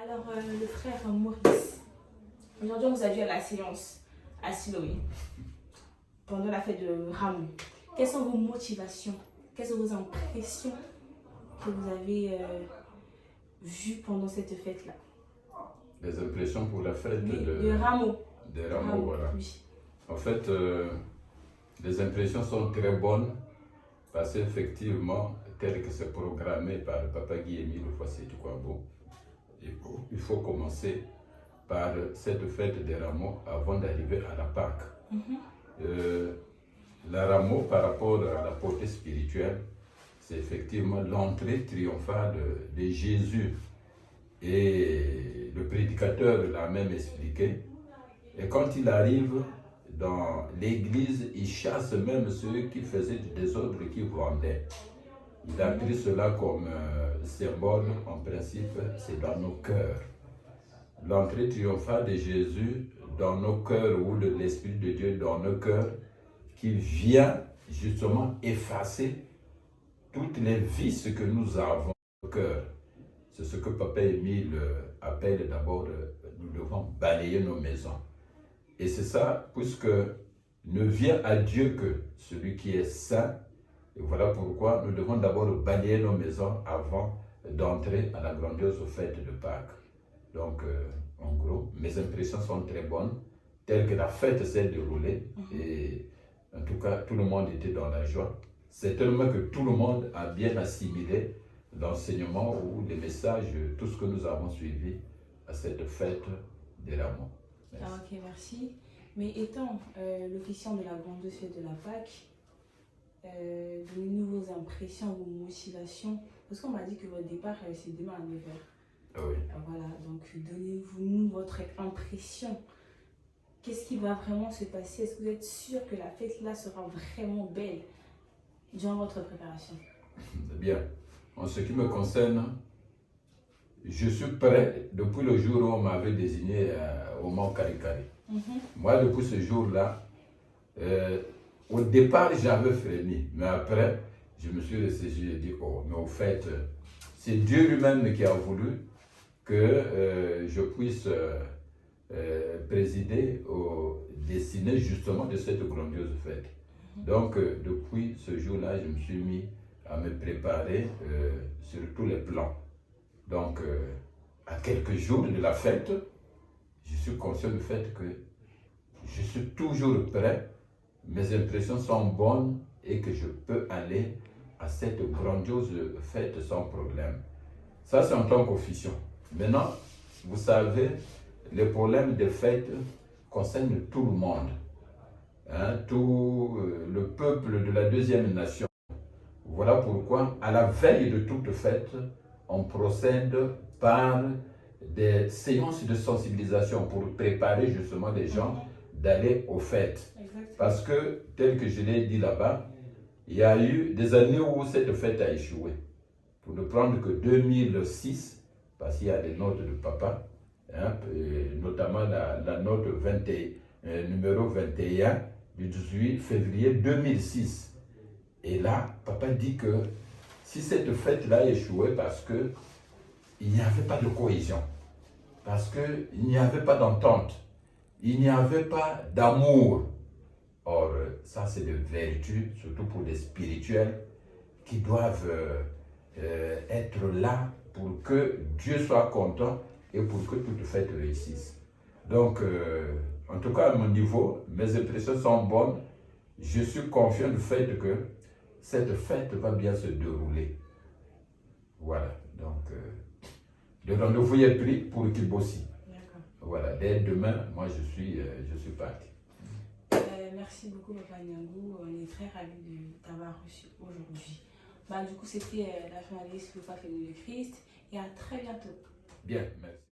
Alors, le frère Maurice, aujourd'hui on vous a vu à la séance à Siloé, pendant la fête de Ramon. Quelles sont vos motivations? Quelles sont vos impressions que vous avez vues pendant cette fête-là? Les impressions pour la fête de Ramon. De Ramon, voilà. Oui. En fait, les impressions sont très bonnes parce qu'effectivement, tel que c'est programmé par le papa Guillemille le Fossé du Kwabo, il faut commencer par cette fête des rameaux avant d'arriver à la Pâque. La rameau, par rapport à la portée spirituelle, c'est effectivement l'entrée triomphale de Jésus. Et le prédicateur l'a même expliqué. Et quand il arrive dans l'église, il chasse même ceux qui faisaient du désordre, qui vendaient. Il a pris cela comme symbole, en principe, c'est dans nos cœurs. L'entrée triomphale de Jésus dans nos cœurs, ou de l'Esprit de Dieu dans nos cœurs, qui vient justement effacer toutes les vices que nous avons au cœur. C'est ce que Papa Émile appelle d'abord, nous devons balayer nos maisons. Et c'est ça, puisque ne vient à Dieu que celui qui est saint. Et voilà pourquoi nous devons d'abord balayer nos maisons avant d'entrer à la grandiose fête de Pâques. Donc, en gros, mes impressions sont très bonnes, telles que la fête s'est déroulée. Et en tout cas, tout le monde était dans la joie. C'est tellement que tout le monde a bien assimilé l'enseignement ou les messages, tout ce que nous avons suivi à cette fête des rameaux. Ah, ok, merci. Mais étant l'officiant de la grande fête de la Pâque, donnez-nous vos impressions, vos motivations. Parce qu'on m'a dit que votre départ, c'est demain à 9h. Ah oui. Voilà, donc donnez-vous votre impression. Qu'est-ce qui va vraiment se passer? Est-ce que vous êtes sûr que la fête là sera vraiment belle durant votre préparation? Bien. En ce qui me concerne, je suis prêt depuis le jour où on m'avait désigné au Mont Karikari. Moi, depuis ce jour-là, au départ, j'avais frémi, mais après, je me suis ressaisi et dit, oh, mais au fait, c'est Dieu lui-même qui a voulu que je puisse présider au destiné justement de cette grandiose fête. Donc, depuis ce jour-là, je me suis mis à me préparer sur tous les plans. Donc, à quelques jours de la fête, je suis conscient du fait que je suis toujours prêt, mes impressions sont bonnes et que je peux aller à cette grandiose fête sans problème. Ça, c'est en tant qu'officiant. Maintenant, vous savez, les problèmes de fête concernent tout le monde. Hein, tout le peuple de la deuxième nation. Voilà pourquoi, à la veille de toute fête, on procède par des séances de sensibilisation pour préparer justement les gens d'aller aux fêtes. Parce que, tel que je l'ai dit là-bas, il y a eu des années où cette fête a échoué. Pour ne prendre que 2006, parce qu'il y a des notes de papa, hein, notamment la note numéro 21 du 18 février 2006. Et là, papa dit que si cette fête-là échouait parce qu'il n'y avait pas de cohésion, parce qu'il n'y avait pas d'entente, il n'y avait pas d'amour. Or, ça c'est des vertus, surtout pour les spirituels, qui doivent être là pour que Dieu soit content et pour que toute fête réussisse. Donc, en tout cas à mon niveau, mes impressions sont bonnes. Je suis confiant du fait que cette fête va bien se dérouler. Voilà, donc le rendez-vous est pris pour Kibossi. Voilà, dès demain, moi je suis parti. Merci beaucoup, Papa Nyangou. On est très ravis de t'avoir reçu aujourd'hui. Du coup, c'était la journaliste Loufa Féminin de Christ et à très bientôt. Bien, merci.